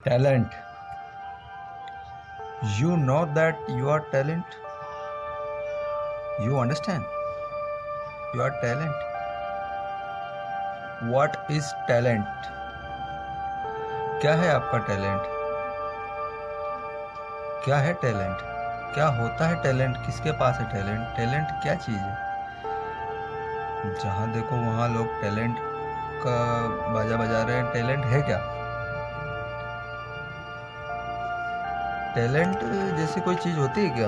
Talent. You know that you are talent. You understand? You are talent. What is talent? क्या है आपका talent? क्या है talent? क्या होता है टैलेंट? किसके पास है टैलेंट? टैलेंट क्या चीज़ है? जहाँ देखो वहाँ लोग टैलेंट का बाजा बजा रहे हैं। टैलेंट है क्या? टैलेंट जैसी कोई चीज़ होती है क्या?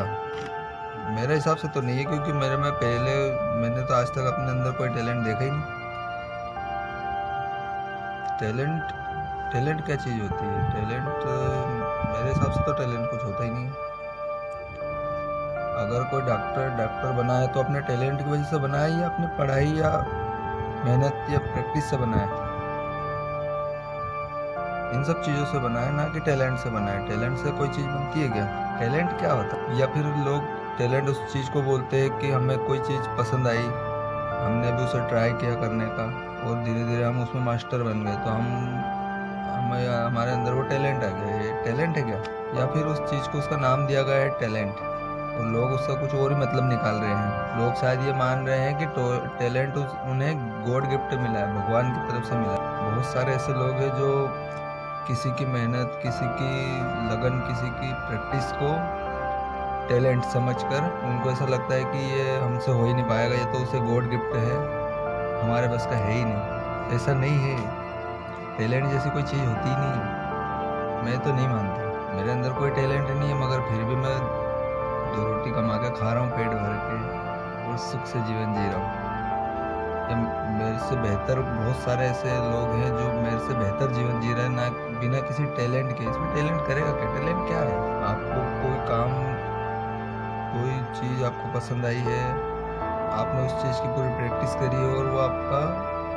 मेरे हिसाब से तो नहीं है, क्योंकि मैंने तो आज तक अपने अंदर कोई टैलेंट देखा ही नहीं। टैलेंट टैलेंट क्या चीज़ होती है? टैलेंट मेरे हिसाब से तो टैलेंट कुछ होता ही नहीं है। अगर कोई डॉक्टर बना है तो अपने टैलेंट की वजह से बना है, या अपनी पढ़ाई या मेहनत या प्रैक्टिस से बना है? इन सब चीज़ों से बना है, ना कि टैलेंट से बना है। टैलेंट से कोई चीज़ बनती है क्या? टैलेंट क्या होता है? या फिर लोग टैलेंट उस चीज़ को बोलते हैं कि हमें कोई चीज़ पसंद आई, हमने भी उसे ट्राई किया करने का, और धीरे धीरे हम उसमें मास्टर बन गए, तो हमें हमारे अंदर वो टैलेंट आ गया। ये टैलेंट है क्या? या फिर उस चीज़ को उसका नाम दिया गया है टैलेंट, और लोग उसका कुछ और ही मतलब निकाल रहे हैं। लोग शायद ये मान रहे हैं कि टैलेंट उन्हें गॉड गिफ्ट मिला है, भगवान की तरफ से मिला है। बहुत सारे ऐसे लोग हैं जो किसी की मेहनत, किसी की लगन, किसी की प्रैक्टिस को टैलेंट समझकर उनको ऐसा लगता है कि ये हमसे हो ही नहीं पाएगा, ये तो उसे गॉड गिफ्ट है, हमारे बस का है ही नहीं। ऐसा नहीं है। टैलेंट जैसी कोई चीज़ होती ही नहीं है। मैं तो नहीं मानता, मेरे अंदर कोई टैलेंट नहीं है, मगर फिर भी मैं 2 रोटी कमा के खा रहा हूँ पेट भर के, और सुख से जीवन जी रहा हूँ। मेरे से बेहतर बहुत सारे ऐसे लोग हैं जो मेरे से बेहतर जीवन जी रहे हैं, ना बिना किसी टैलेंट के। इसमें टैलेंट करेगा क्या? टैलेंट क्या है? आपको कोई काम, कोई चीज़ आपको पसंद आई है, आपने उस चीज़ की पूरी प्रैक्टिस करी है और वो आपका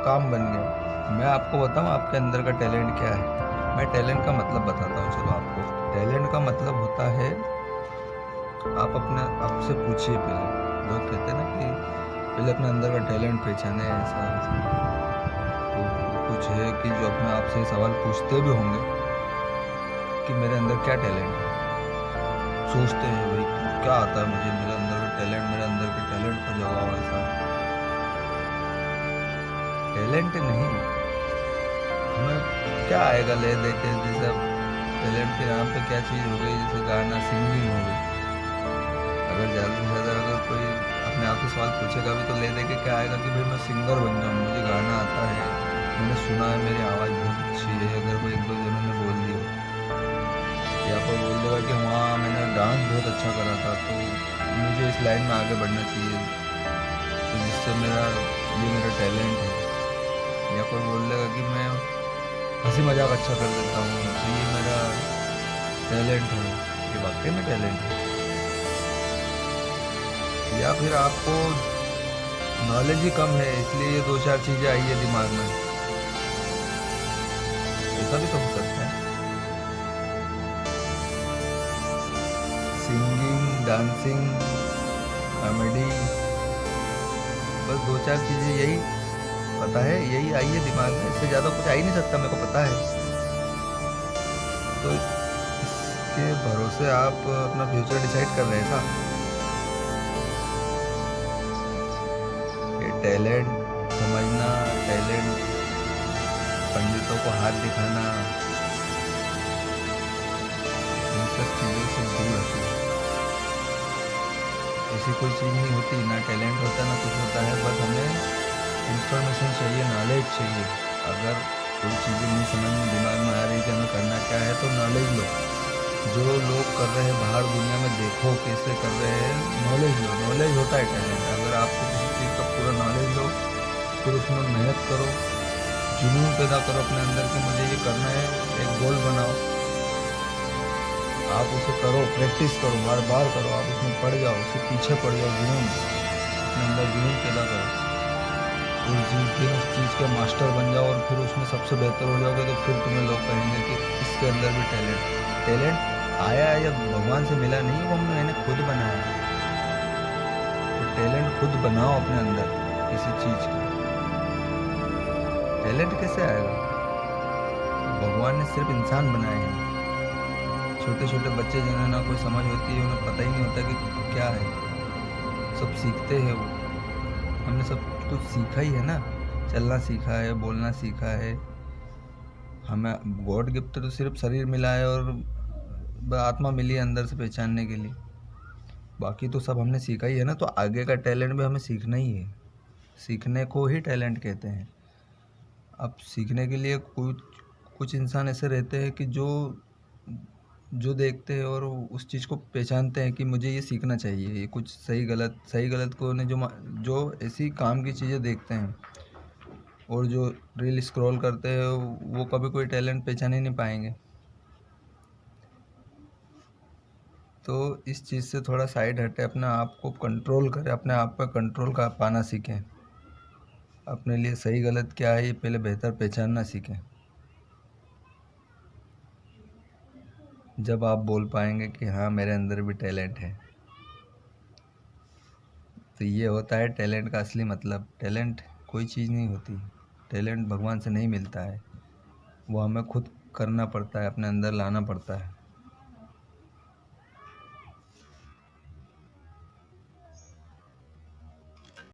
काम बन गया। मैं आपको बताऊं आपके अंदर का टैलेंट क्या है? मैं टैलेंट का मतलब बताता हूँ। चलो आपको, टैलेंट का मतलब होता है, आप अपने आपसे पूछिए पहले। लोग कहते हैं ना कि पहले अपने अंदर का टैलेंट पहचाने, ऐसा तो कुछ है कि जो अपने आप से सवाल पूछते भी होंगे कि मेरे अंदर क्या टैलेंट है। सोचते हैं भाई क्या आता है मुझे, मेरे अंदर का टैलेंट, मेरे अंदर के टैलेंट को जगाओ। ऐसा टैलेंट नहीं, हमें क्या आएगा ले दे के? जैसे टैलेंट के नाम पे क्या चीज़ हो गई, जैसे गाना, सिंगिंग हो गई। अगर ज़्यादा से ज़्यादा अगर कोई अपने आप से सवाल पूछेगा भी तो ले दे के क्या आएगा कि भाई मैं सिंगर बन जाऊँ, मुझे गाना आता है, मैंने सुना है, मेरी आवाज़ बहुत अच्छी है। अगर कोई 1-2 जनों ने बोल दिया, या कोई बोल देगा कि हाँ मैंने डांस बहुत अच्छा करा था, तो मुझे इस लाइन में आगे बढ़ना चाहिए, तो जिससे ये मेरा टैलेंट है। या कोई बोल देगा कि मैं हंसी मजाक अच्छा कर देता हूँ, तो ये मेरा टैलेंट है। ये वाकई में टैलेंट है? या फिर आपको नॉलेज ही कम है, इसलिए ये 2-4 चीज़ें आई है दिमाग में? ऐसा भी तो हो सकता है। सिंगिंग, डांसिंग, कॉमेडी, बस 2-4 चीज़ें यही पता है, यही आई है दिमाग में, इससे ज़्यादा कुछ आ ही नहीं सकता, मेरे को पता है। तो इसके भरोसे आप अपना फ्यूचर डिसाइड कर रहे हैं था? ये टैलेंट समझना, टैलेंट पंडितों को हाथ दिखाना, इन सब चीज़ों से दूर रखना। ऐसी कोई चीज़ नहीं होती, ना टैलेंट होता ना कुछ होता है, बस हमें इंफॉर्मेशन चाहिए, नॉलेज चाहिए। अगर कोई चीज़ें नहीं समझ में दिमाग में आ रही कि हमें करना क्या है, तो नॉलेज लो। जो लोग कर रहे हैं बाहर दुनिया में, देखो कैसे कर रहे हैं, नॉलेज लो। नॉलेज होता है टैलेंट। अगर आपको किसी चीज़ का पूरा नॉलेज लो, फिर उसमें मेहनत करो, जुनून पैदा करो अपने अंदर कि मुझे ये करना है, एक गोल बनाओ, आप उसे करो, प्रैक्टिस करो, बार बार करो, आप उसमें पड़ जाओ, उसके पीछे पड़ जाओ, जुनून अपने अंदर जुनून पैदा करो, जिस दिन उस चीज़ के मास्टर बन जाओ और फिर उसमें सबसे बेहतर हो जाओगे, तो फिर तुम्हें लोग कहेंगे कि इसके अंदर भी टैलेंट आया है, या भगवान से मिला नहीं, वो मैंने खुद बनाया है। तो टैलेंट खुद बनाओ अपने अंदर किसी चीज़ का। टैलेंट कैसे आएगा? भगवान ने सिर्फ इंसान बनाए हैं। छोटे छोटे बच्चे जिन्हें ना कोई समझ होती है, उन्हें पता ही नहीं होता कि क्या है, सब सीखते हैं वो। हमने सब कुछ सीखा ही है ना, चलना सीखा है, बोलना सीखा है। हमें गॉड गिफ्ट तो सिर्फ शरीर मिला है और आत्मा मिली है अंदर से पहचानने के लिए। बाकी तो सब हमने सीखा ही है ना, तो आगे का टैलेंट भी हमें सीखना ही है। सीखने को ही टैलेंट कहते हैं। अब सीखने के लिए कुछ कुछ इंसान ऐसे रहते हैं कि जो जो देखते हैं और उस चीज़ को पहचानते हैं कि मुझे ये सीखना चाहिए, ये कुछ सही गलत को उन्हें जो ऐसी काम की चीज़ें देखते हैं और जो रील स्क्रॉल करते हैं, वो कभी कोई टैलेंट पहचान ही नहीं पाएंगे। तो इस चीज़ से थोड़ा साइड हटे, अपने आप को कंट्रोल करें, अपने आप पर कंट्रोल का पाना सीखें। अपने लिए सही गलत क्या है ये पहले बेहतर पहचानना सीखें। जब आप बोल पाएंगे कि हाँ मेरे अंदर भी टैलेंट है। तो ये होता है टैलेंट का असली मतलब। टैलेंट कोई चीज़ नहीं होती, टैलेंट भगवान से नहीं मिलता है, वो हमें खुद करना पड़ता है, अपने अंदर लाना पड़ता है।